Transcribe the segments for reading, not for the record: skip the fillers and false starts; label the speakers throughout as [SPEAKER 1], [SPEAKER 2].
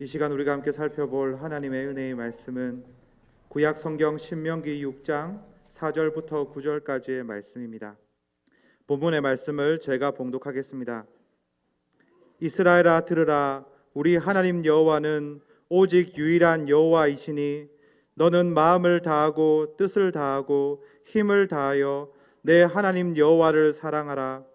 [SPEAKER 1] 이 시간 우리가 함께 살펴볼 하나님의 은혜의 말씀은 구약 성경 신명기 6장 4절부터 9절까지의 말씀입니다. 본문의 말씀을 제가 봉독하겠습니다. 이스라엘아 들으라. 우리 하나님 여호와는 오직 유일한 여호와이시니 너는 마음을 다하고 뜻을 다하고 힘을 다하여 내 하나님 여호와를 사랑하라.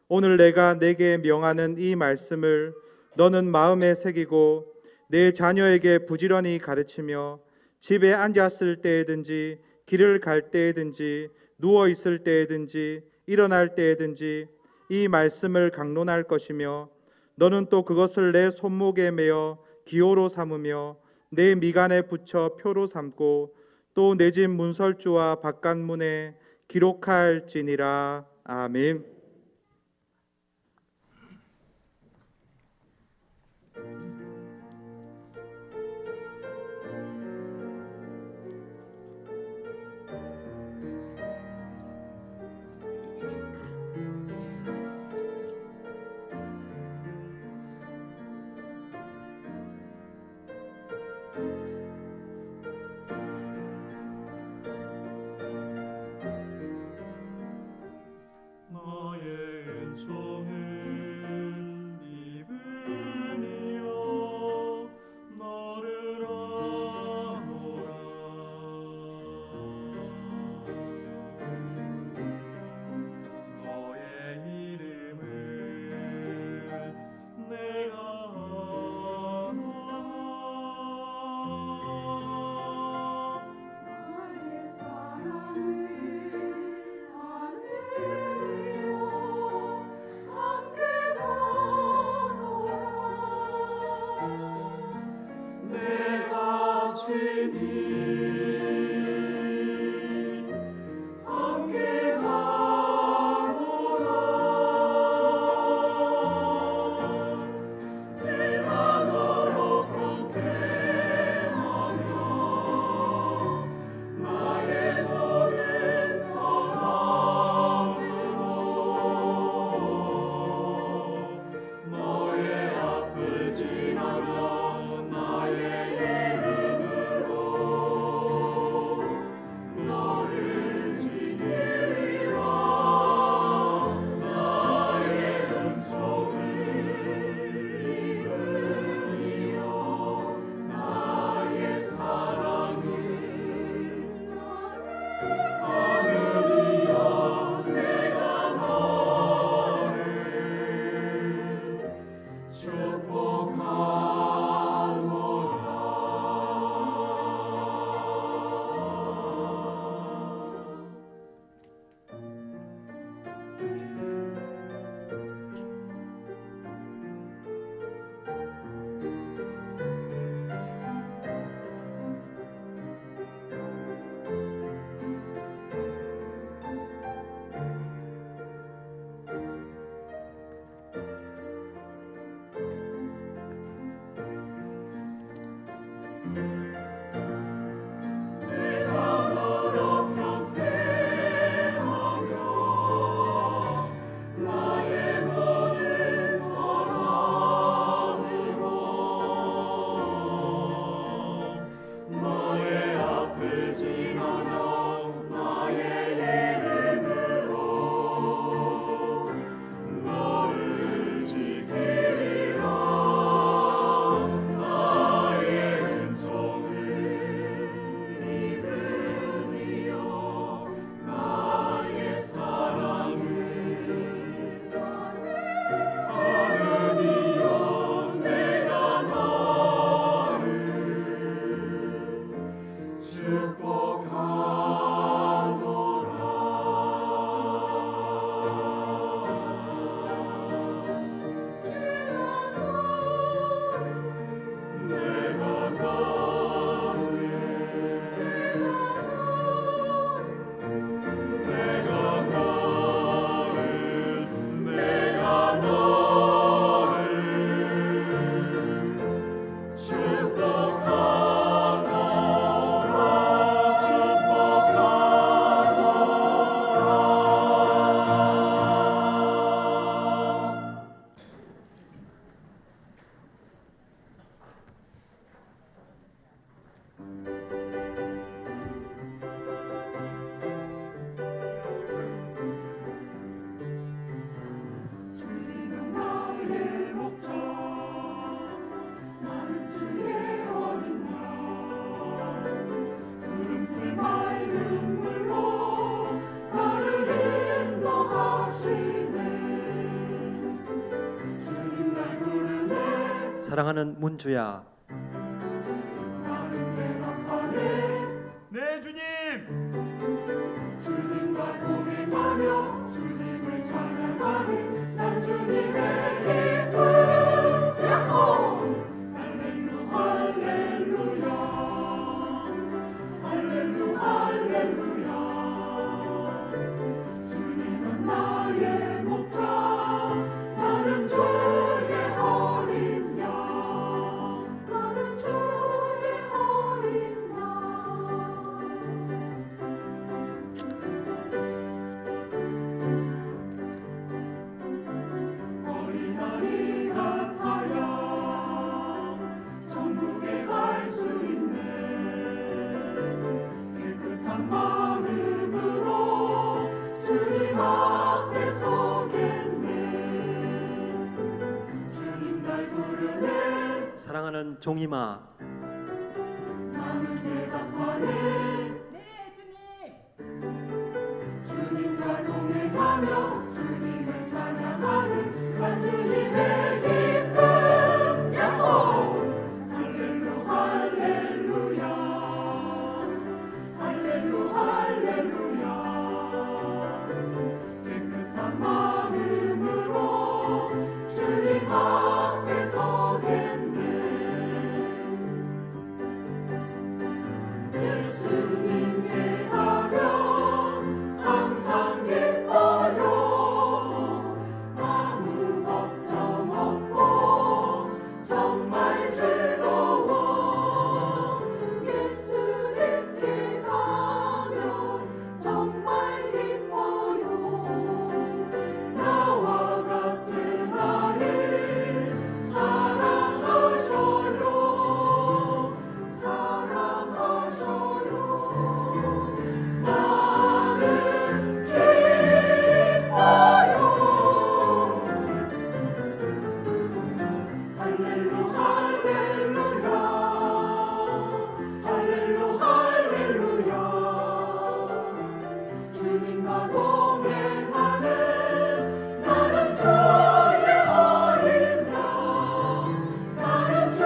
[SPEAKER 1] 오늘 내가 내게 명하는 이 말씀을 너는 마음에 새기고 내 자녀에게 부지런히 가르치며 집에 앉았을 때에든지 길을 갈 때에든지 누워 있을 때에든지 일어날 때에든지 이 말씀을 강론할 것이며 너는 또 그것을 내 손목에 메어 기호로 삼으며 내 미간에 붙여 표로 삼고 또 내 집 문설주와 바깥문에 기록할지니라. 아멘.
[SPEAKER 2] 사랑하는 문주야.
[SPEAKER 3] 네, 주님.
[SPEAKER 4] 주님과 동행하며 주님을 찬양하는 난 주님의 기쁨. 야호! 할렐루야 할렐루야 할렐루야. 주님은 나의 목자, 나는 주의 어린 양, 나는 주의 어린 양. 어린아이 같아야 천국에 갈 수 있네. 깨끗한 마음으로 주님 앞에 서겠네. 주님 날 부르네.
[SPEAKER 2] 사랑하는 종이마.
[SPEAKER 4] 나는 대답하네. 네, 주님. 주님과 동행하며 주님을 찬양하는 난 주님의 기쁨. 야호! 할렐루야 할렐루야 할렐루야 할렐루야. 깨끗한 마음으로 주님 앞에 서겠네. 예수님께 가면 항상 기뻐요. 아무 걱정 없고 정말 즐거워. 예수님께 가면 정말 기뻐요. 나와 같은 아이 사랑하셔요. 사랑하셔요. 나는 기뻐요. 할렐루야 할렐루야 할렐루야 할렐루야. 주님과 동행하는 나는 주의 어린 양, 나는 주의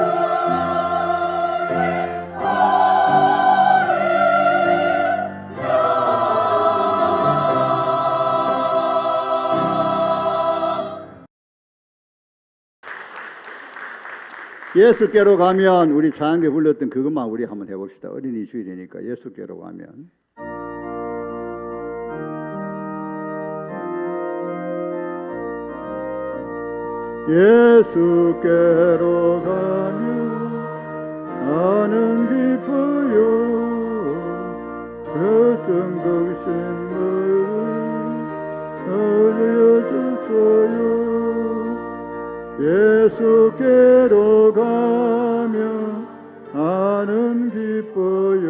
[SPEAKER 5] 예수께로 가면, 우리 찬양대 불렀던 그것만 우리 한번 해봅시다. 어린이 주일이니까 예수께로 가면. 예수께로 가면 나는 기뻐요. 어떤 걱정을 어려졌어요. 예수께로 가면 나는 기뻐요.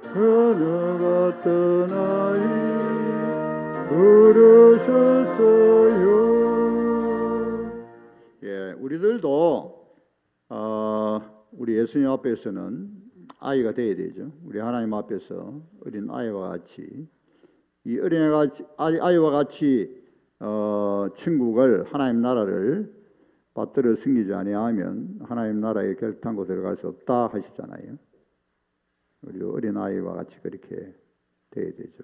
[SPEAKER 5] 하늘 같은 아이 부르셨어요. 예, 우리들도 우리 예수님 앞에서는 아이가 되어야 되죠. 우리 하나님 앞에서 어린 아이와 같이, 이 어린 아이와 같이 천국을, 하나님 나라를 받들어 승리지 아니하면 하나님 나라에 결탄코 들어갈 수 없다 하시잖아요. 우리도 어린 아이와 같이 그렇게 되어야 되죠.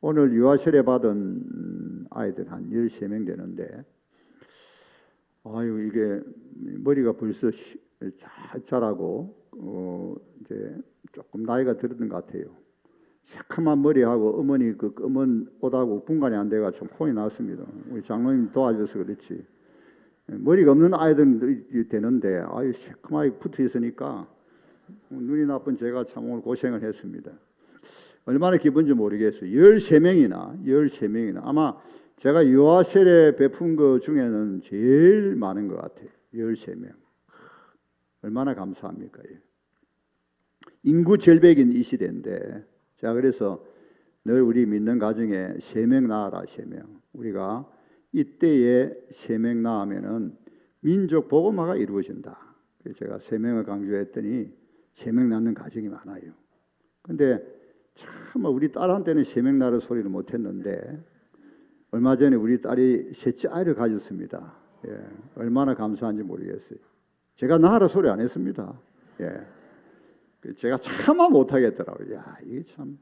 [SPEAKER 5] 오늘 유아세례 받은 아이들 한 13명 되는데, 아유, 이게 머리가 벌써 자라고 이제 조금 나이가 들었던 것 같아요. 새카만 머리하고 어머니 그 검은 옷하고 분간이 안 돼가 좀 혼이 났습니다. 우리 장로님 도와줘서 그렇지. 머리가 없는 아이들도 되는데, 아유, 새카마게 붙어 있으니까 눈이 나쁜 제가 참 오늘 고생을 했습니다. 얼마나 기쁜지 모르겠어요. 13명이나 아마 제가 유아세례 베푼 것 중에는 제일 많은 것 같아요. 13명. 얼마나 감사합니까? 인구 절벽인 이 시대인데, 자, 그래서 늘 우리 믿는 가정에 3명 낳아라, 3명. 우리가 이때에 3명 낳으면은 민족 복음화가 이루어진다. 그래서 제가 3명을 강조했더니 3명 낳는 가정이 많아요. 근데 참 우리 딸한테는 3명 낳을 소리를 못했는데, 얼마 전에 우리 딸이 셋째 아이를 가졌습니다. 예, 얼마나 감사한지 모르겠어요. 제가 나하라 소리 안 했습니다. 예, 제가 차마 못하겠더라고요. 야, 이게 참.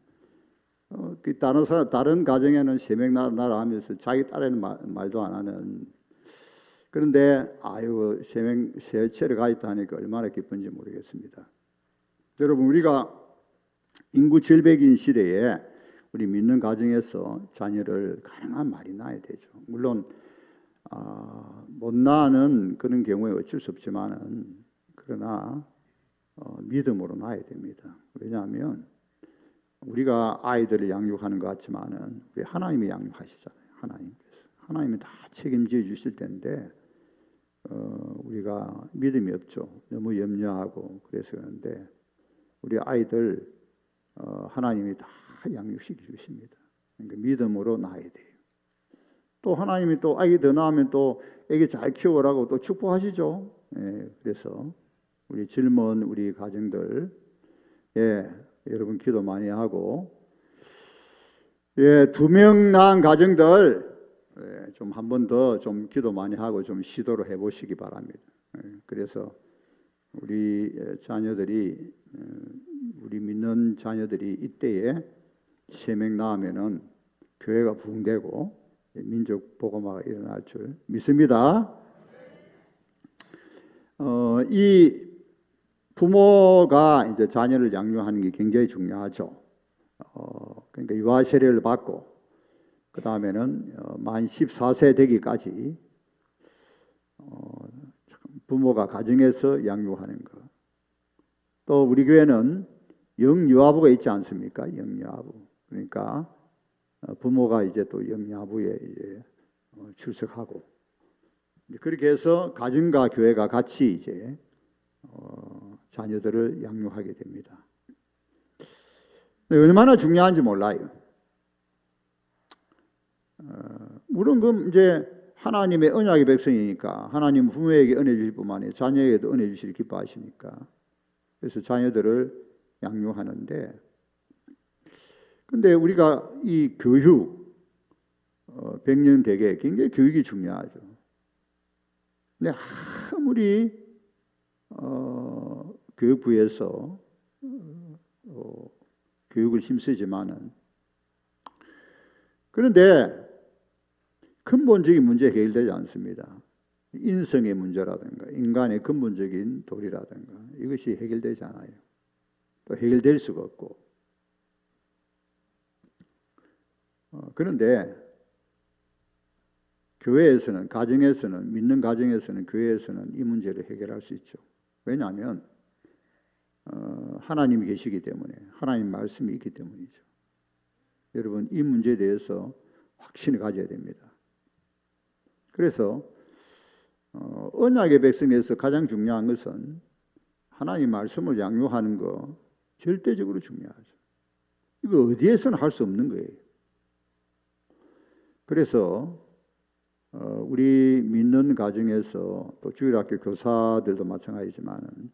[SPEAKER 5] 그 다른 가정에는 세명 나라 하면서 자기 딸에는 말도 안 하는. 그런데 아유 세 채를 가졌다 하니까 얼마나 기쁜지 모르겠습니다. 여러분, 우리가 인구 절벽인 시대에 우리 믿는 가정에서 자녀를 가능한 많이 낳아야 되죠. 물론 못 낳는 그런 경우에 어쩔 수 없지만은 그러나 믿음으로 낳아야 됩니다. 왜냐하면 우리가 아이들을 양육하는 것 같지만은 우리 하나님이 양육하시잖아요. 하나님이 다 책임져 주실 텐데 우리가 믿음이 없죠. 너무 염려하고 그래서 그런데 우리 아이들 하나님이 다 양육시켜 주십니다. 그러니까 믿음으로 낳아야 돼요. 또 하나님이 또 아기 더 낳으면 또 아기 잘 키워라고 또 축복하시죠. 예, 그래서 우리 젊은 우리 가정들, 예, 여러분 기도 많이 하고, 예, 2명 낳은 가정들, 예, 좀 한 번 더 좀 기도 많이 하고 좀 시도를 해보시기 바랍니다. 예, 그래서 우리 자녀들이, 우리 믿는 자녀들이 이때에 3명 낳으면은 교회가 부흥되고 민족 복음화가 일어날 줄 믿습니다. 이 부모가 이제 자녀를 양육하는 게 굉장히 중요하죠. 그러니까 유아 세례를 받고 그 다음에는 만 14세 되기까지 부모가 가정에서 양육하는 것. 또 우리 교회는 영유아부가 있지 않습니까? 영유아부. 그러니까 부모가 이제 또 영유아부에 이제 출석하고 그렇게 해서 가정과 교회가 같이 이제 자녀들을 양육하게 됩니다. 얼마나 중요한지 몰라요. 물론 그 이제 하나님의 언약의 백성이니까 하나님 부모에게 은혜 주실 뿐만 아니라 자녀에게도 은혜 주시길 기뻐하시니까 그래서 자녀들을 양육하는데 근데 우리가 이 교육 백년대계 굉장히 교육이 중요하죠. 근데 아무리 교육부에서 교육을 힘쓰지만은 그런데 근본적인 문제 해결되지 않습니다. 인성의 문제라든가 인간의 근본적인 도리라든가 이것이 해결되지 않아요. 또 해결될 수가 없고 그런데 교회에서는 가정에서는 믿는 가정에서는 교회에서는 이 문제를 해결할 수 있죠. 왜냐하면 하나님이 계시기 때문에 하나님 말씀이 있기 때문이죠. 여러분 이 문제에 대해서 확신을 가져야 됩니다. 그래서 언약의 백성에서 가장 중요한 것은 하나님 말씀을 양육하는 거 절대적으로 중요하죠. 이거 어디에서는 할 수 없는 거예요. 그래서 우리 믿는 가정에서 또 주일학교 교사들도 마찬가지지만은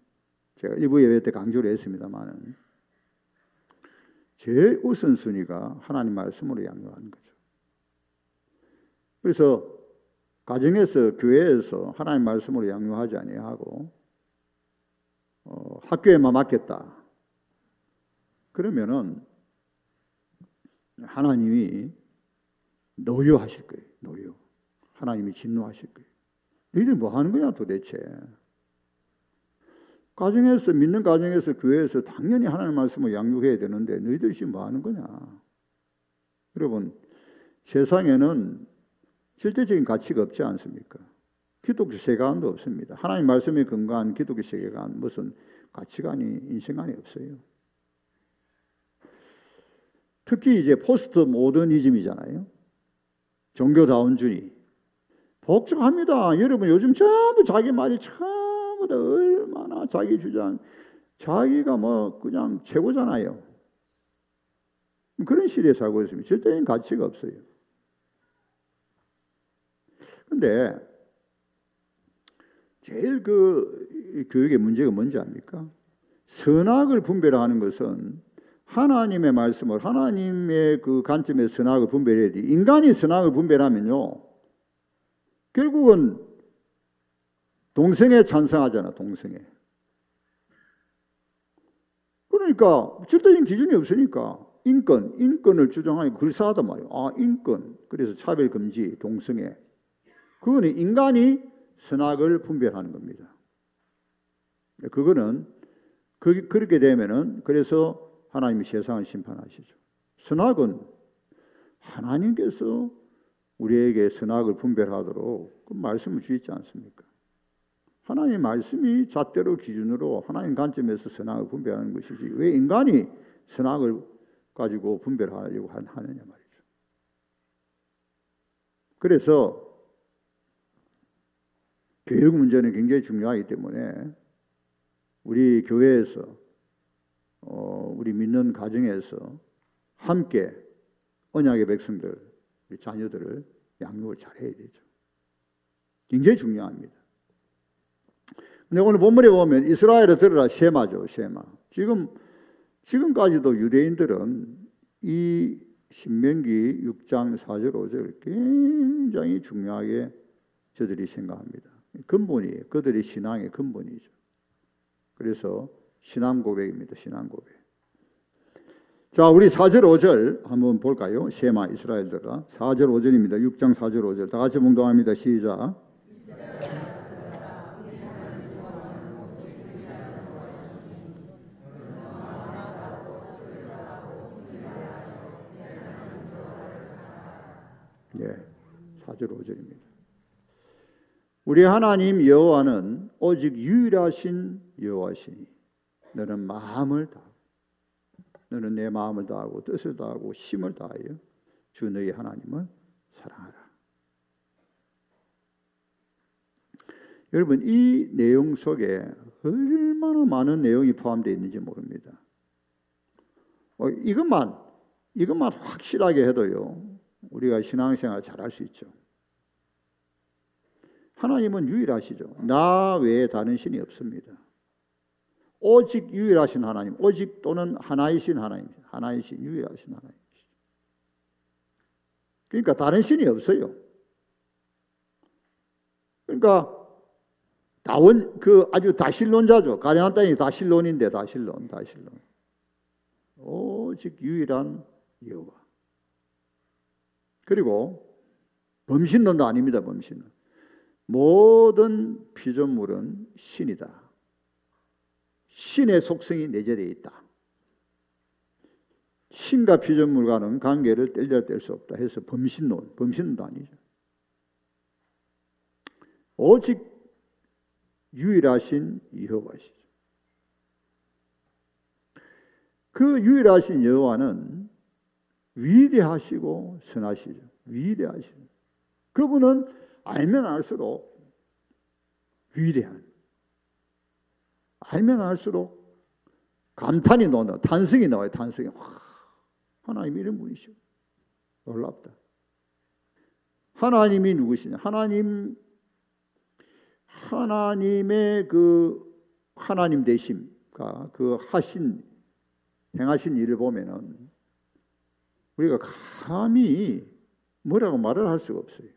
[SPEAKER 5] 제가 일부 예배 때 강조를 했습니다만은 제일 우선순위가 하나님 말씀으로 양육하는 거죠. 그래서 가정에서 교회에서 하나님 말씀으로 양육하지 아니하고 학교에만 맡겼다. 그러면은 하나님이 노여하실 거예요. 노여. 하나님이 진노하실 거예요. 너희들 뭐 하는 거냐 도대체. 가정에서 믿는 가정에서 교회에서 당연히 하나님 말씀을 양육해야 되는데 너희들이 지금 뭐 하는 거냐. 여러분 세상에는 절대적인 가치가 없지 않습니까? 기독교 세계관도 없습니다. 하나님 말씀에 근거한 기독교 세계관 무슨 가치관이 인생 안에 없어요. 특히 이제 포스트 모더니즘이잖아요. 종교다운주의. 복잡합니다. 여러분 요즘 전부 자기 말이 전부 다 얼마나 자기 주장, 자기가 뭐 그냥 최고잖아요. 그런 시대에 살고 있습니다. 절대적인 가치가 없어요. 근데 제일 그 교육의 문제가 뭔지 압니까? 선악을 분별하는 것은 하나님의 말씀을 하나님의 그 관점의 선악을 분별해야 돼. 인간이 선악을 분별하면요 결국은 동성애 찬성하잖아, 동성애. 그러니까 절대적인 기준이 없으니까 인권을 주장하니까 그럴싸하단 말이에요. 아, 인권. 그래서 차별 금지, 동성애. 그거는 인간이 선악을 분별하는 겁니다. 그거는 그렇게 되면은 그래서 하나님이 세상을 심판하시죠. 선악은 하나님께서 우리에게 선악을 분별하도록 그 말씀을 주시지 않습니까? 하나님 말씀이 잣대로 기준으로 하나님 관점에서 선악을 분별하는 것이지 왜 인간이 선악을 가지고 분별하려고 하느냐 말이죠. 그래서 교육 문제는 굉장히 중요하기 때문에 우리 교회에서 우리 믿는 가정에서 함께 언약의 백성들, 우리 자녀들을 양육을 잘해야 되죠. 굉장히 중요합니다. 근데 오늘 본문에 보면 이스라엘을 들으라 쉐마죠, 쉐마. 지금까지도 유대인들은 이 신명기 6장 4절 5절 굉장히 중요하게 저들이 생각합니다. 근본이에요. 그들의 신앙의 근본이죠. 그래서 신앙 고백입니다. 신앙 고백. 자, 우리 4절 5절 한번 볼까요? 쉐마 이스라엘들아. 4절 5절입니다. 6장 4절 5절. 다 같이 봉독합니다. 시작. 네, 4절 5절입니다. 우리 하나님 여호와는 오직 유일하신 여호와시니 너는 마음을 다하고 너는 내 마음을 다하고 뜻을 다하고 힘을 다하여 주 너희 하나님을 사랑하라. 여러분 이 내용 속에 얼마나 많은 내용이 포함되어 있는지 모릅니다. 이것만 확실하게 해도요 우리가 신앙생활 잘할 수 있죠. 하나님은 유일하시죠. 나 외에 다른 신이 없습니다. 오직 유일하신 하나님, 오직 또는 하나이신 하나님, 하나이신 유일하신 하나님이시죠. 그러니까 다른 신이 없어요. 그러니까 아주 다신론자죠. 가나안 땅이 다신론인데 다신론. 오직 유일한 여호와. 그리고 범신론도 아닙니다. 범신론. 모든 피조물은 신이다. 신의 속성이 내재되어 있다. 신과 피조물과는 관계를 뗄 수 없다 해서 범신론도 아니죠. 오직 유일하신 여호와시죠. 그 유일하신 여호와는 위대하시고 선하시죠. 위대하시죠. 그분은 알면 알수록 위대한, 알면 알수록 감탄이 나와요. 탄성이 나와요. 탄성이. 와, 하나님 이런 분이시오. 놀랍다. 하나님이 누구시냐? 하나님의 그 하나님 되심과 그 행하신 일을 보면은 우리가 감히 뭐라고 말을 할 수가 없어요.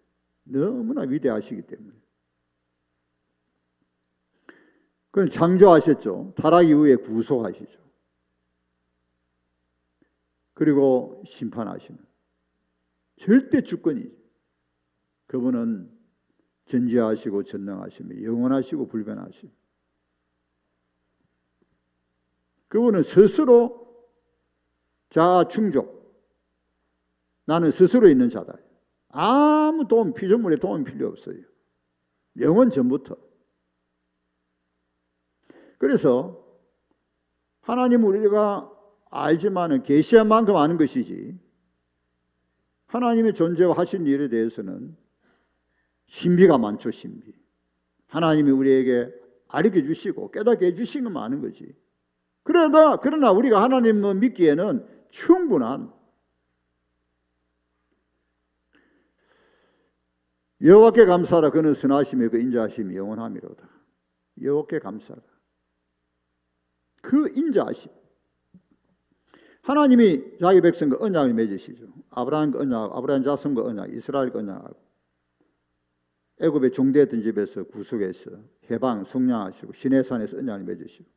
[SPEAKER 5] 너무나 위대하시기 때문에. 그건 창조하셨죠. 타락 이후에 구속하시죠. 그리고 심판하시는 절대 주권이. 그분은 전지하시고 전능하시며 영원하시고 불변하시며 그분은 스스로 자아 충족. 나는 스스로 있는 자다. 아무 피조물의 도움이 필요 없어요. 영원 전부터. 그래서 하나님 우리가 알지만은 계시한 만큼 아는 것이지 하나님의 존재와 하신 일에 대해서는 신비가 많죠. 신비. 하나님이 우리에게 알려 주시고 깨닫게 해주신 것만 아는 거지. 그러나 우리가 하나님을 믿기에는 충분한 여호와께 감사하라. 그는 선하시며 그 인자하심이 영원함이로다. 여호와께 감사하라. 그 인자하심. 하나님이 자기 백성과 언약을 맺으시죠. 아브라함과 언약, 아브라함 자손과 언약, 이스라엘과 언약하고 애굽에 종되었던 집에서 구속해서 해방 속량하시고 시내산에서 언약을 맺으시고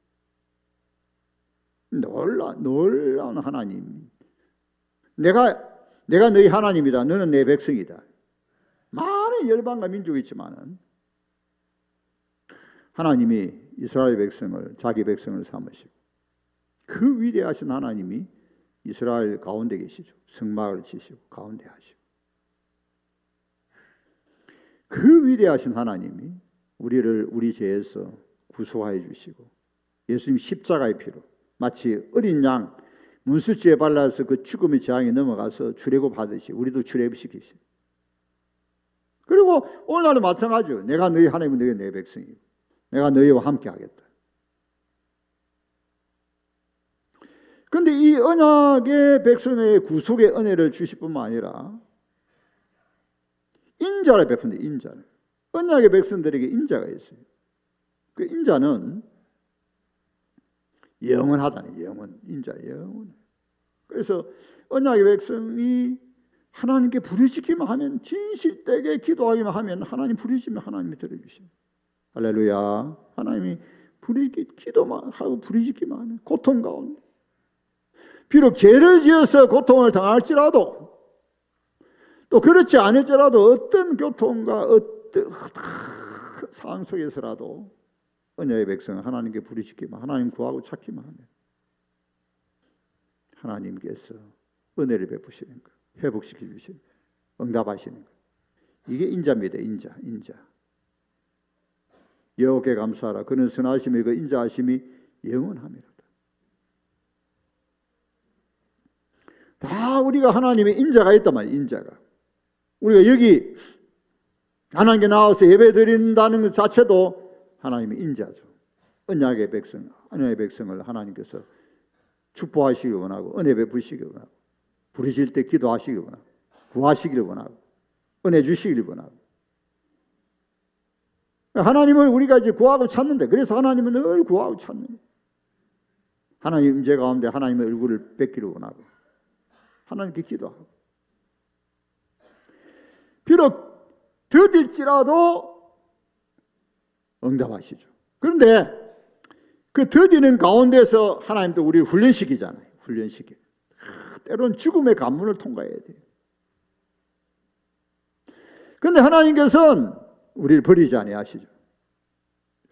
[SPEAKER 5] 놀라운 하나님. 내가 너희 하나님이다. 너는 내 백성이다. 많은 열방과 민족이 있지만은 하나님이 이스라엘 백성을 자기 백성을 삼으시고 그 위대하신 하나님이 이스라엘 가운데 계시죠. 성막을 치시고 가운데 하시고 그 위대하신 하나님이 우리를 우리 죄에서 구속하여 주시고 예수님 십자가의 피로 마치 어린 양 문술주에 발라서 그 죽음의 재앙에 넘어가서 출애굽 받으시 우리도 출애굽시키시. 그리고 오늘날도 마찬가지요. 내가 너희 하나님은 너희 내 백성이고 내가 너희와 함께 하겠다. 그런데 이 언약의 백성의 구속의 은혜를 주실 뿐만 아니라 인자를 베푼다. 인자를. 언약의 백성들에게 인자가 있어요. 그 인자는 영원하다는 영원. 인자 영원. 그래서 언약의 백성이 하나님께 부르짖기만 하면 진실되게 기도하기만 하면 하나님 부르짖으면 하나님이 들어주십니다. 할렐루야. 하나님이 기도만 하고 부르짖기만 하면 고통 가운데 비록 죄를 지어서 고통을 당할지라도 또 그렇지 않을지라도 어떤 고통과 어떤 상황 속에서라도 언약의 백성은 하나님께 부르짖기만 하나님 구하고 찾기만 하면 하나님께서 은혜를 베푸시는 거예요. 회복시켜 주시는 거예요. 응답하시는 거예요. 이게 인자입니다. 인자. 여호와께 감사하라. 그는 선하심이 그 인자하심이 영원함이로다. 다 우리가 하나님의 인자가 있단 말이에요. 인자가. 우리가 여기 하나님께 나와서 예배 드린다는 것 자체도 하나님의 인자죠. 언약의 백성을 하나님께서 축복하시기 원하고 은혜 베푸시기 원하고 부르실 때 기도하시기 원하고 구하시기를 원하고 은혜 주시기를 원하고 하나님을 우리가 이제 구하고 찾는데 그래서 하나님은 늘 구하고 찾는 거예요. 하나님 임재 가운데 하나님의 얼굴을 뵙기를 원하고 하나님께 기도하고 비록 더딜지라도 응답하시죠. 그런데 그 더디는 가운데서 하나님도 우리를 훈련시키잖아요. 때로는 죽음의 관문을 통과해야 돼요. 그런데 하나님께서는 우리를 버리지 아니하시죠.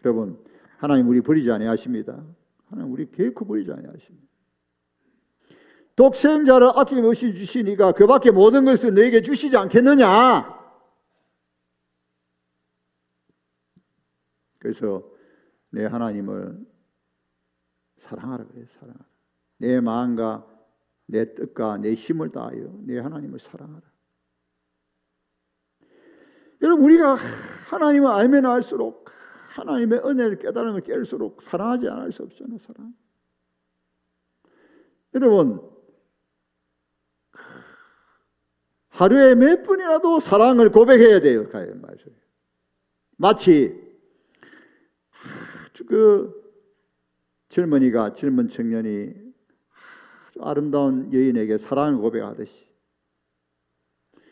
[SPEAKER 5] 여러분, 하나님 우리 버리지 아니하십니다. 하나님 우리 결코 버리지 아니하십니다. 독생자를 아낌없이 주시니까 그 밖에 모든 것을 너에게 주시지 않겠느냐. 그래서 내 하나님을 사랑하라 그래요. 사랑하라. 내 마음과 내 뜻과 내 힘을 다하여 내 하나님을 사랑하라. 여러분 우리가 하나님을 알면 알수록 하나님의 은혜를 깨달으면 깨달을수록 사랑하지 않을 수 없잖아요. 사랑. 여러분 하루에 몇 분이라도 사랑을 고백해야 돼요. 마치 그 젊은 청년이 아름다운 여인에게 사랑을 고백하듯이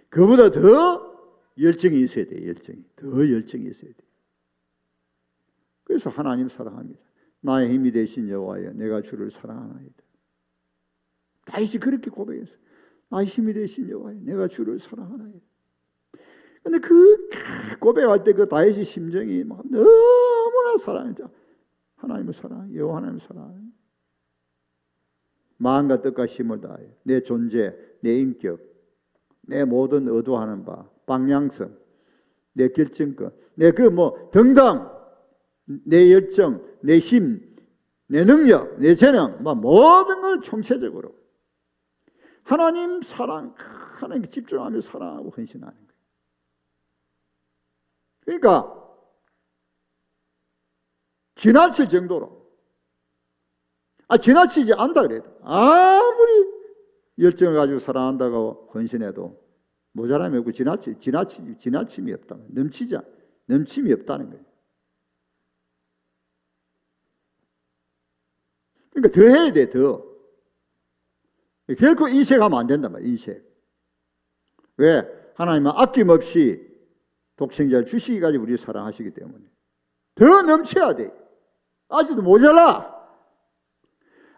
[SPEAKER 5] 그보다 더 열정이 있어야 돼요. 더 열정이 있어야 돼요. 그래서 하나님 사랑합니다. 나의 힘이 되신 여호와여 내가 주를 사랑하나이다. 다윗이 그렇게 고백했어요. 나의 힘이 되신 여호와여 내가 주를 사랑하나이다. 근데 그 고백할 때 그 다윗의 심정이 막 너무나 사랑했죠. 하나님을 사랑해. 여호와 하나님을 사랑해. 마음과 뜻과 힘을 다하여 내 존재, 내 인격, 내 모든 의도하는 바, 방향성, 내 결정권, 내 등등 내 열정, 내 힘, 내 능력, 내 재능, 모든 걸 총체적으로 하나님 사랑, 하나님께 집중하며 사랑하고 헌신하는 거예요. 그러니까 지나칠 정도로 지나치지 않다 그래도 아무리 열정을 가지고 사랑한다고 헌신해도 모자람이 없고 지나침이 없다. 넘침이 없다는 거예요. 그러니까 더 해야 돼. 더. 결코 인색하면 안 된단 말이야. 인색. 왜? 하나님은 아낌없이 독생자를 주시기까지 우리를 사랑하시기 때문에 더 넘쳐야 돼. 아직도 모자라.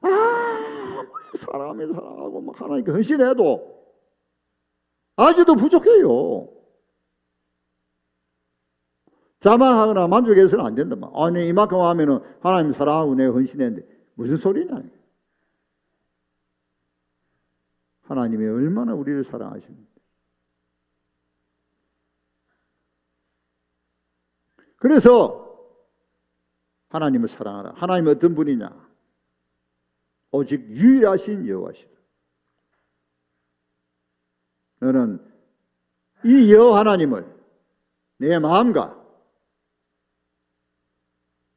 [SPEAKER 5] 아무리 사랑하고 막 하나님께 헌신해도 아직도 부족해요. 자만하거나 만족해서는 안 된다. 아니 이만큼 하면은 하나님 사랑하고 내가 헌신했는데 무슨 소리냐? 하나님이 얼마나 우리를 사랑하시는데. 그래서 하나님을 사랑하라. 하나님은 어떤 분이냐? 오직 유일하신 여호와시다. 너는 이 여호와 하나님을 내 마음과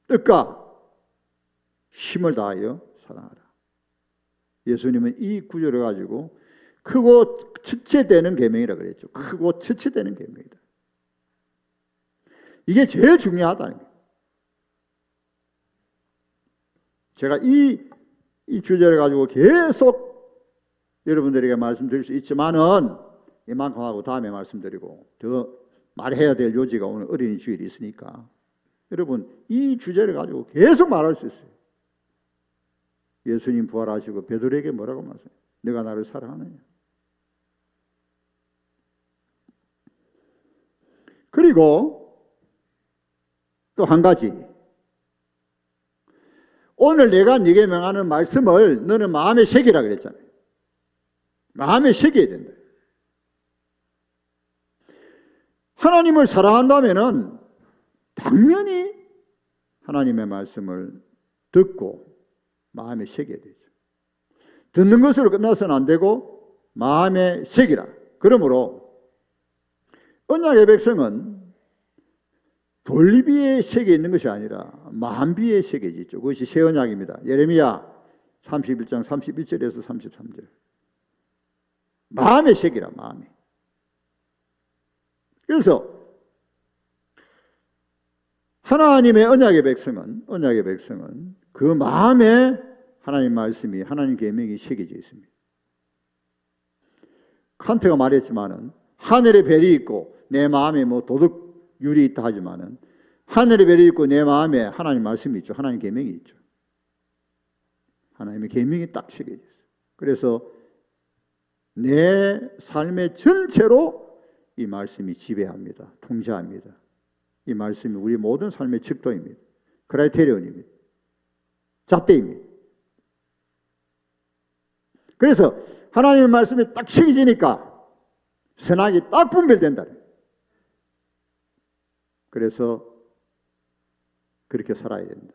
[SPEAKER 5] 뜻과 힘을 다하여 사랑하라. 예수님은 이 구절을 가지고 크고 지체되는 계명이라 그랬죠. 크고 지체되는 계명이다. 이게 제일 중요하다. 제가 이 주제를 가지고 계속 여러분들에게 말씀드릴 수 있지만은 이만큼 하고 다음에 말씀드리고 더 말해야 될 요지가 오늘 어린이 주일이 있으니까 여러분 이 주제를 가지고 계속 말할 수 있어요. 예수님 부활하시고 베드로에게 뭐라고 말씀해요? 내가 나를 사랑하느냐? 그리고 또 한 가지, 오늘 내가 네게 명하는 말씀을 너는 마음에 새기라 그랬잖아요. 마음에 새겨야 된다. 하나님을 사랑한다면은 당연히 하나님의 말씀을 듣고 마음에 새겨야 되죠. 듣는 것으로 끝나서는 안 되고 마음에 새기라. 그러므로 언약의 백성은 돌리비에 새겨 있는 것이 아니라 만비에 새겨져 있죠. 그것이 새 언약입니다. 예레미야 31장 31절에서 33절. 마음에 새기라. 마음에. 그래서 하나님의 언약의 백성은 그 마음에 하나님 말씀이 하나님 계명이 새겨져 있습니다. 칸트가 말했지만은 하늘의 별이 있고 내 마음에 뭐 도덕률이 있다 하지만은 하늘의 별이 있고 내 마음에 하나님 말씀이 있죠. 하나님 계명이 있죠. 하나님의 계명이 딱 새겨져 있어요. 그래서 내 삶의 전체로 이 말씀이 지배합니다. 통제합니다. 이 말씀이 우리 모든 삶의 측도입니다. 크라이테리온입니다. 잣대입니다. 그래서 하나님의 말씀이 딱 새겨지니까 선악이 딱 분별된다. 그래서 그렇게 살아야 된다.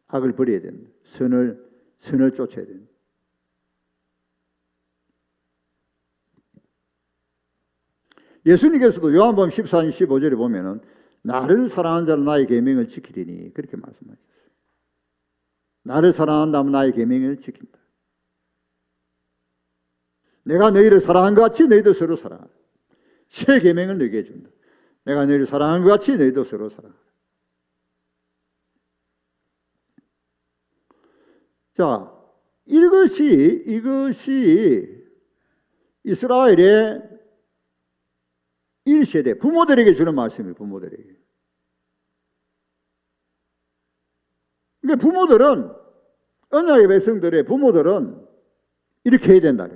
[SPEAKER 5] 악을 버려야 된다. 선을 쫓아야 된다. 예수님께서도 요한복음 14장 15절에 보면은 나를 사랑하는 자는 나의 계명을 지키리니 그렇게 말씀하셨어요. 나를 사랑한다면 나의 계명을 지킨다. 내가 너희를 사랑한 것 같이 너희도 서로 사랑하라. 새 계명을 너희에게 해준다. 내가 너희를 사랑한 것 같이 너희도 서로 사랑하라. 자, 이것이 이스라엘의 1세대 부모들에게 주는 말씀이에요. 부모들에게. 그러니까 부모들은 언약의 백성들의 부모들은 이렇게 해야 된다.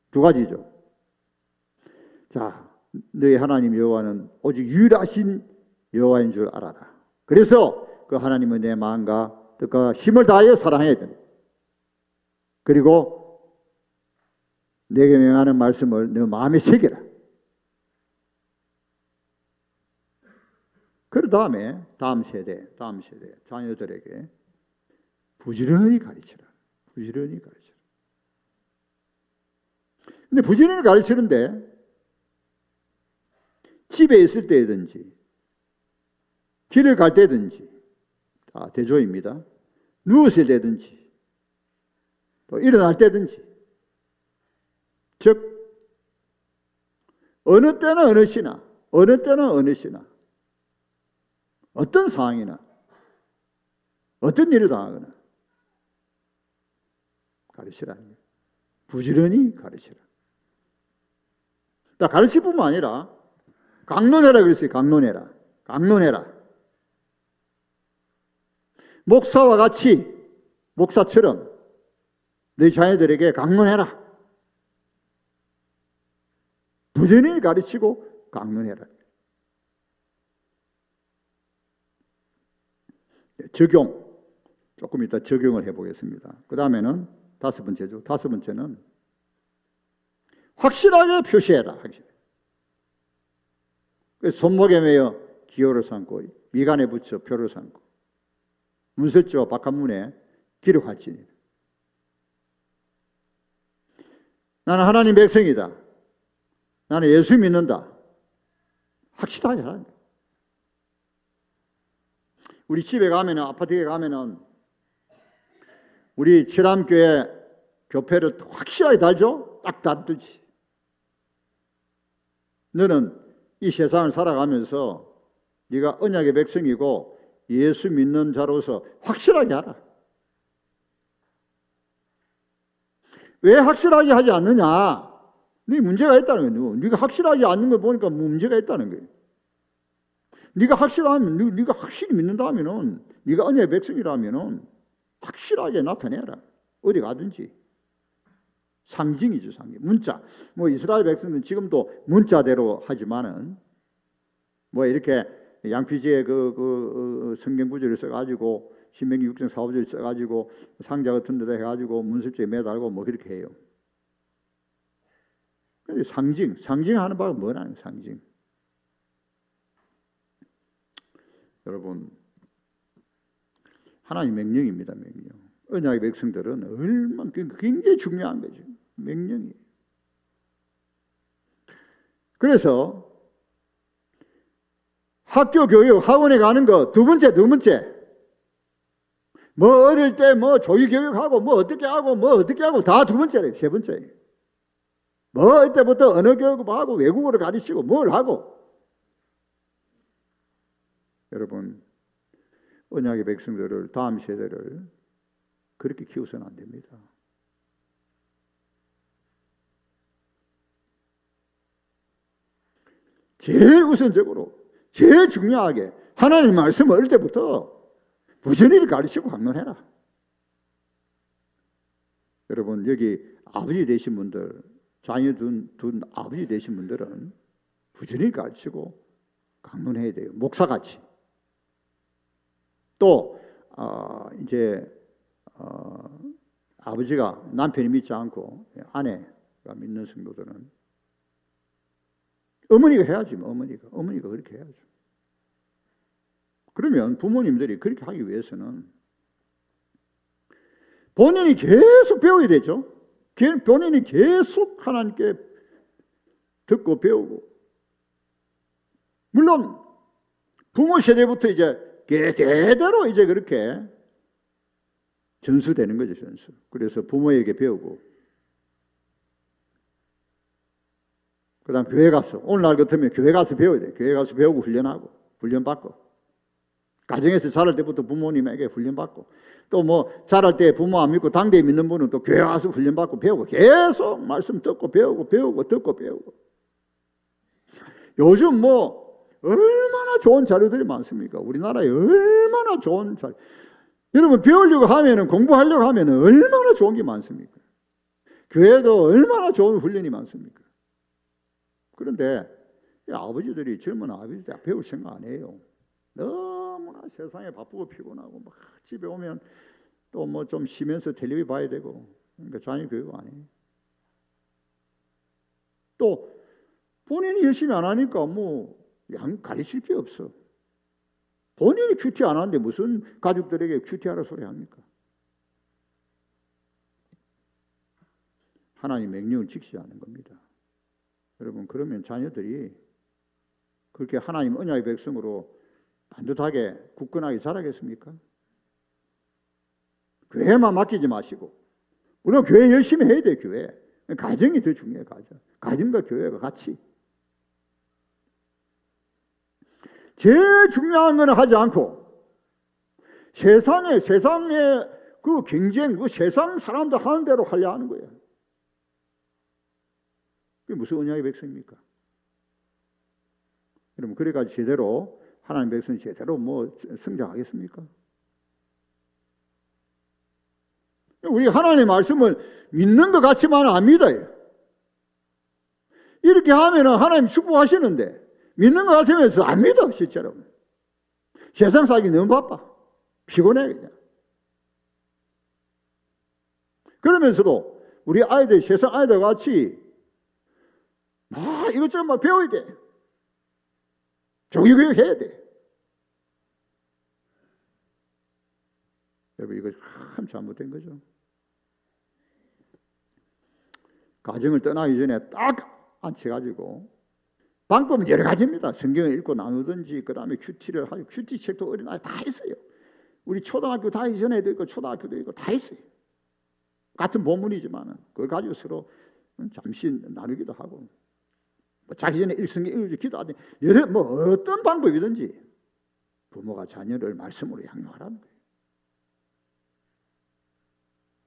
[SPEAKER 5] 두 가지죠. 자, 너희 하나님 여호와는 오직 유일하신 여호와인 줄 알아라. 그래서 그 하나님은 내 마음과 뜻과 힘을 다하여 사랑해야 된다. 그리고 내게 명하는 말씀을 너 마음에 새겨라. 그 다음에 다음 세대 자녀들에게 부지런히 가르치라. 부지런히 가르치라. 근데 부지런히 가르치는데 집에 있을 때든지 길을 갈 때든지 다 대조입니다. 누웠을 때든지 또 일어날 때든지 즉 어느 때는 어느 시나 어떤 상황이나 어떤 일을 당하거나 가르치라. 부지런히 가르치라. 가르칠 뿐만 아니라 강론해라 그랬어요. 강론해라. 강론해라. 목사와 같이 목사처럼 너희 자녀들에게 강론해라. 부지런히 가르치고 강론해라. 적용. 조금 이따 적용을 해보겠습니다. 그 다음에는 다섯 번째죠. 다섯 번째는 확실하게 표시해라. 확실하게. 손목에 매여 기호를 삼고 미간에 붙여 표를 삼고 문설주와 박한문에 기록할지니 나는 하나님 백성이다. 나는 예수 믿는다. 확실하게 하라. 우리 집에 가면은 아파트에 가면은 우리 칠암교회 교패를 확실하게 달죠. 딱 달듯이. 너는 이 세상을 살아가면서 네가 언약의 백성이고 예수 믿는 자로서 확실하게 하라. 왜 확실하게 하지 않느냐? 네 문제가 있다는 거예요. 네가 확실하지 않는 걸 보니까 문제가 있다는 거예요. 네가 확실하면, 네가 확실히 믿는다면은, 네가 언약의 백성이라면은 확실하게 나타내라. 어디 가든지. 상징이죠, 상징. 문자. 뭐 이스라엘 백성은 지금도 문자대로 하지만은 뭐 이렇게 양피지에 그 성경 구절을 써가지고 신명기 6장 4, 5절 써가지고 상자 같은 데다 해가지고 문설주에 매달고 뭐 그렇게 해요. 상징하는 바가 뭐라는 상징. 여러분, 하나님 명령입니다, 명령. 언약의 백성들은 얼마나 굉장히 중요한 거죠. 명령이. 그래서 학교 교육, 학원에 가는 거 두 번째. 뭐 어릴 때 뭐 조기 교육하고 뭐 어떻게 하고 다 두 번째래. 세 번째. 뭐 어릴 때부터 언어 교육하고 외국어를 가르치고 뭘 하고. 여러분, 언약의 백성들을 다음 세대를 그렇게 키워서는 안 됩니다. 제일 우선적으로, 제일 중요하게 하나님 말씀 어릴 때부터 부지런히 가르치고 강론해라. 여러분, 여기 아버지 되신 분들, 자녀 둔 아버지 되신 분들은 부지런히 가르치고 강론해야 돼요. 목사같이. 또 아버지가 남편이 믿지 않고 아내가 믿는 성도들은 어머니가 해야지. 어머니가 그렇게 해야죠. 그러면 부모님들이 그렇게 하기 위해서는 본인이 계속 배워야 되죠. 본인이 계속 하나님께 듣고 배우고. 물론 부모 세대부터 이제 대대로 이제 그렇게 전수되는 거죠, 전수. 그래서 부모에게 배우고, 그 다음 교회 가서, 오늘날 같으면 교회 가서 배워야 돼. 교회 가서 배우고 훈련하고, 훈련받고. 가정에서 자랄 때부터 부모님에게 훈련받고, 또 뭐 자랄 때 부모 안 믿고 당대에 믿는 분은 또 교회 가서 훈련받고 배우고, 계속 말씀 듣고 배우고, 듣고 배우고. 요즘 뭐 얼마나 좋은 자료들이 많습니까? 우리나라에 얼마나 좋은 자료. 여러분, 배우려고 하면은, 공부하려고 하면은 얼마나 좋은 게 많습니까? 교회도 얼마나 좋은 훈련이 많습니까? 그런데 아버지들이, 젊은 아버지들 배울 생각 안 해요. 너무나 세상에 바쁘고 피곤하고 막 집에 오면 또 뭐 좀 쉬면서 텔레비 봐야 되고, 그러니까 자녀 교육 안 해요. 또 본인이 열심히 안 하니까 뭐 가르칠 게 없어. 본인이 큐티 안 하는데 무슨 가족들에게 큐티하라 소리 합니까? 하나님 명령을 지키지 않는 겁니다. 여러분, 그러면 자녀들이 그렇게 하나님 언약의 백성으로 반듯하게 굳건하게 자라겠습니까? 교회만 맡기지 마시고, 우리가 교회 열심히 해야 돼요. 교회. 가정이 더 중요해요. 가정과 교회가 같이. 제일 중요한 거는 하지 않고 세상의 그 경쟁, 그 세상 사람들 하는 대로 하려 하는 거예요. 그게 무슨 언약의 백성입니까? 여러분 그래가지고 제대로 하나님 백성이 제대로 뭐 성장하겠습니까? 우리 하나님의 말씀을 믿는 것 같지만은 안 믿어요. 이렇게 하면은 하나님 축복하시는데 믿는 것 같으면서 안 믿어 실제로. 세상 살기 너무 바빠. 피곤해 그냥. 그러면서도 우리 아이들 세상 아이들 같이 막 이것저것 막 배워야 돼. 종교교육 해야 돼. 여러분 이거 참 잘못된 거죠. 가정을 떠나기 전에 딱 앉혀가지고 방법은 여러 가지입니다. 성경을 읽고 나누든지 그 다음에 큐티를 하고 큐티 책도 어린아이 다 있어요. 우리 초등학교 다니기 전에도 있고 초등학교도 있고 다 있어요. 같은 본문이지만은 그걸 가지고 서로 잠시 나누기도 하고 뭐 자기 전에 일성경 읽어주고 기도하든 여러 뭐 어떤 방법이든지 부모가 자녀를 말씀으로 양육하라는 거예요.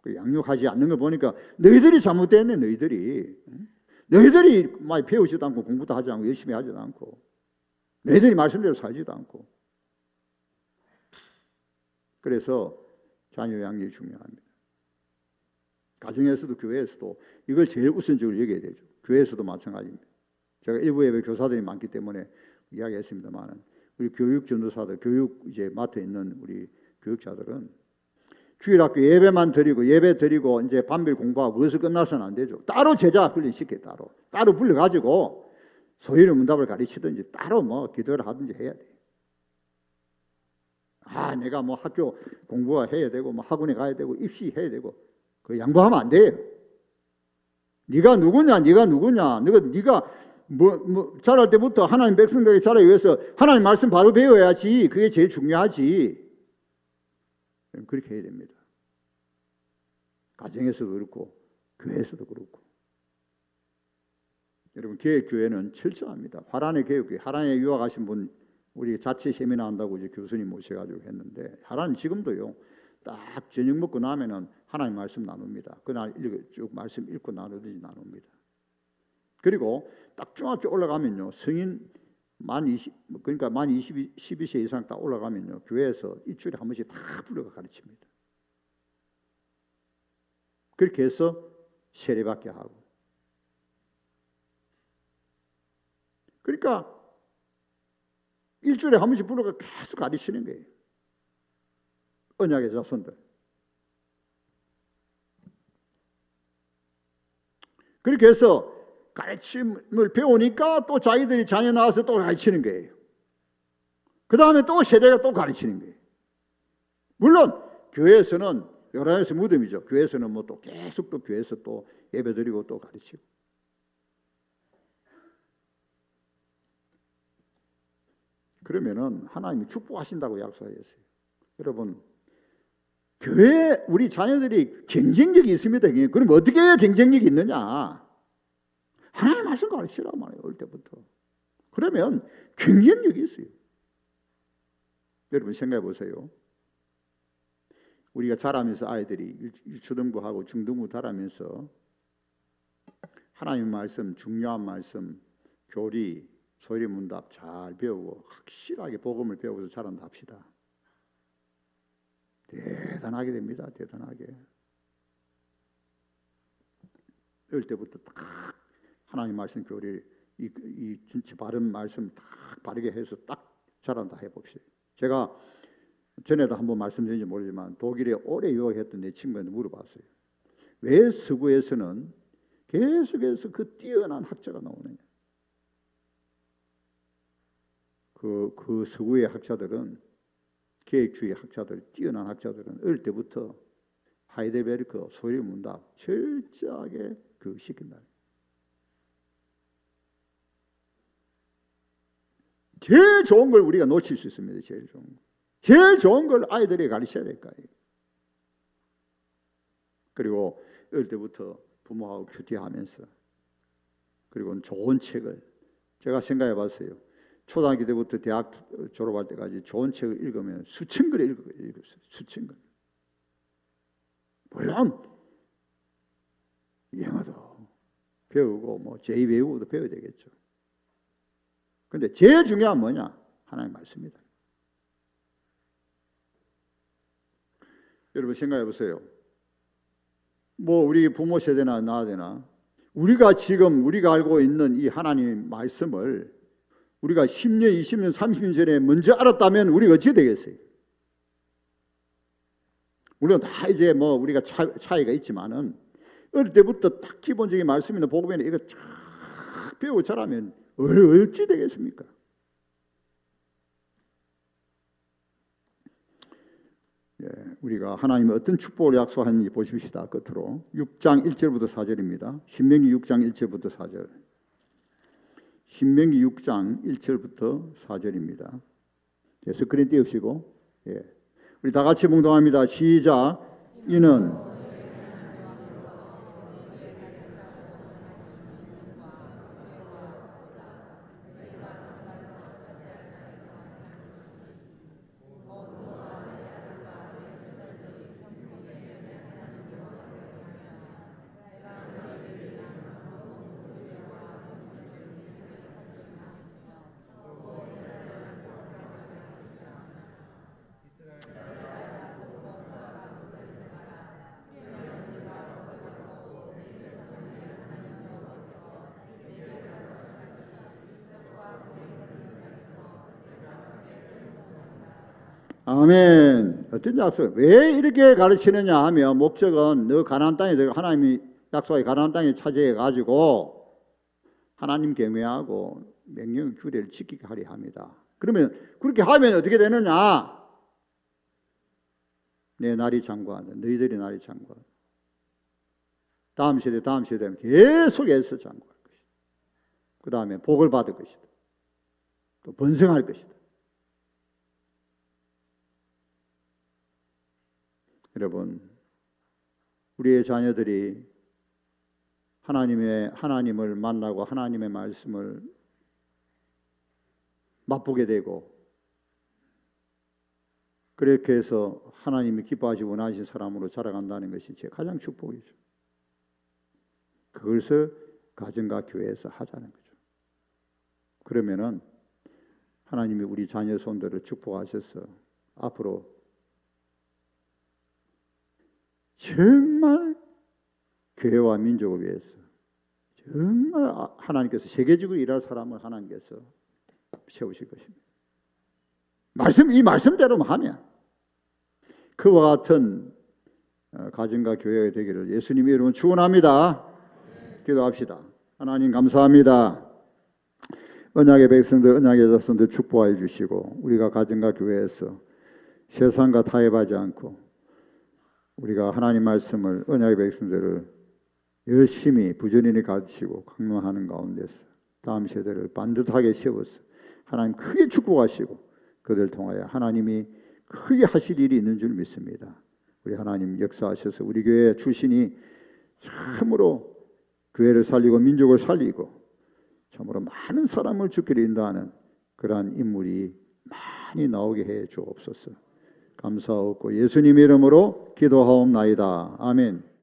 [SPEAKER 5] 그 양육하지 않는 걸 보니까 너희들이 잘못됐네. 너희들이 많이 배우지도 않고 공부도 하지 않고 열심히 하지도 않고 너희들이 말씀대로 살지도 않고. 그래서 자녀 양육이 중요합니다. 가정에서도 교회에서도 이걸 제일 우선적으로 여겨야 되죠. 교회에서도 마찬가지입니다. 제가 일부 예배 교사들이 많기 때문에 이야기했습니다만은 우리 교육 전도사들, 교육 이제 맡아 있는 우리 교육자들은 주일학교 예배만 드리고 예배 드리고 이제 반별 공부하고 그래서 끝나서는 안 되죠. 따로 제자 훈련 시켜요. 따로 불러가지고 소위를 문답을 가르치든지 따로 뭐 기도를 하든지 해야 돼요. 내가 뭐 학교 공부가 해야 되고 뭐 학원에 가야 되고 입시해야 되고 그 양보하면 안 돼요. 네가 누구냐? 네가 뭐 자랄 때부터 하나님 백성들에게 자라기 위해서 하나님 말씀 바로 배워야지. 그게 제일 중요하지. 그렇게 해야 됩니다. 가정에서도 그렇고 교회에서도 그렇고. 여러분 계획교회는 철저합니다. 화란의 계획교회, 화란에 유학하신 분 우리 자체 세미나 한다고 이제 교수님 모셔가지고 했는데 화란은 지금도요. 딱 저녁 먹고 나면은 하나님 말씀 나눕니다. 그날 쭉 말씀 읽고 나누듯이 나눕니다. 그리고 딱 중학교 올라가면요. 성인 만 12세 이상 딱 올라가면요. 교회에서 일주일에 한 번씩 다 불러가 가르칩니다. 그렇게 해서 세례받게 하고. 그러니까 일주일에 한 번씩 불러가 계속 가르치는 거예요. 언약의 자손들. 그렇게 해서 가르침을 배우니까 또 자기들이 자녀 나와서 또 가르치는 거예요. 그 다음에 또 세대가 또 가르치는 거예요. 물론 교회에서는 요란에서 무덤이죠. 교회에서는 뭐 또 계속 또 교회에서 또 예배드리고 또 가르치고. 그러면은 하나님이 축복하신다고 약속하셨어요. 여러분 교회 우리 자녀들이 경쟁력이 있습니다. 그럼 어떻게 해야 경쟁력이 있느냐? 하나님 말씀 가르치라고 말해요. 어릴 때부터. 그러면 경쟁력이 있어요. 여러분 생각해 보세요. 우리가 자라면서 아이들이 유초등부하고 중등부 자라면서 하나님 말씀, 중요한 말씀, 교리, 소리문답 잘 배우고 확실하게 복음을 배우고서 자란다 합시다. 대단하게 됩니다. 대단하게. 어릴 때부터 딱 하나님 말씀 교리 이 진짜 바른 말씀 딱 바르게 해서 딱 자란다 해봅시다. 제가 전에도 한번 말씀드린지 모르지만 독일에 오래 유학했던 내 친구한테 물어봤어요. 왜 서구에서는 계속해서 그 뛰어난 학자가 나오느냐? 그 서구의 학자들은 계획주의 학자들, 뛰어난 학자들은 어릴 때부터 하이델베르크, 소리문답 철저하게 시킨다. 제일 좋은 걸 우리가 놓칠 수 있습니다. 제일 좋은 거. 제일 좋은 걸 아이들에게 가르쳐야 될 거예요. 그리고 어릴 때부터 부모하고 큐티하면서 그리고 좋은 책을 제가 생각해 봤어요. 초등학교 때부터 대학 졸업할 때까지 좋은 책을 읽으면 수천 권을 읽었어요. 수천 권. 물론 영어도 배우고 뭐 제2 외국어도 배워야 되겠죠. 근데 제일 중요한 뭐냐? 하나님 말씀입니다. 여러분 생각해 보세요. 뭐 우리 부모 세대나 나되나 우리가 지금 우리가 알고 있는 이 하나님 말씀을 우리가 10년, 20년, 30년 전에 먼저 알았다면 우리가 어찌 되겠어요? 물론 다 이제 뭐 우리가 차이가 있지만은 어릴 때부터 딱 기본적인 말씀이나 복음이나 이거 쫙 배우고 자라면 어찌 되겠습니까? 예, 우리가 하나님이 어떤 축복을 약속하는지 보십시다. 끝으로 6장 1절부터 4절입니다. 신명기 6장 1절부터 4절. 신명기 6장 1절부터 4절입니다. 예, 스크린 띄우시고 예. 우리 다 같이 몽동합니다. 시작. 이는 아멘. 어떤 약속? 왜 이렇게 가르치느냐 하면 목적은 너 가나안 땅에 하나님이 약속의 가나안 땅에 차지해 가지고 하나님 경외하고 명령 규례를 지키게 하려 합니다. 그러면 그렇게 하면 어떻게 되느냐? 내 날이 장구한다. 너희들이 날이 장구한다. 다음 세대면 계속해서 장구할 것이다. 그 다음에 복을 받을 것이다. 또 번성할 것이다. 여러분, 우리의 자녀들이 하나님을 만나고 하나님의 말씀을 맛보게 되고 그렇게 해서 하나님이 기뻐하시고 원하신 사람으로 자라간다는 것이 제 가장 축복이죠. 그것을 가정과 교회에서 하자는 거죠. 그러면은 하나님이 우리 자녀 손들을 축복하셔서 앞으로 정말 교회와 민족을 위해서 정말 하나님께서 세계적으로 일할 사람을 하나님께서 세우실 것입니다. 이 말씀대로만 하면 그와 같은 가정과 교회가 되기를 예수님의 이름으로 축원합니다. 기도합시다. 하나님 감사합니다. 언약의 백성들, 언약의 자손들 축복하여 주시고 우리가 가정과 교회에서 세상과 타협하지 않고 우리가 하나님 말씀을 언약의 백성들을 열심히 부지런히 가르치고 강론하는 가운데서 다음 세대를 반듯하게 세워서 하나님 크게 축복하시고 그들을 통하여 하나님이 크게 하실 일이 있는 줄 믿습니다. 우리 하나님 역사하셔서 우리 교회 출신이 참으로 교회를 살리고 민족을 살리고 참으로 많은 사람을 죽기를 인도하는 그러한 인물이 많이 나오게 해 주옵소서. 감사하고 예수님의 이름으로 기도하옵나이다. 아멘.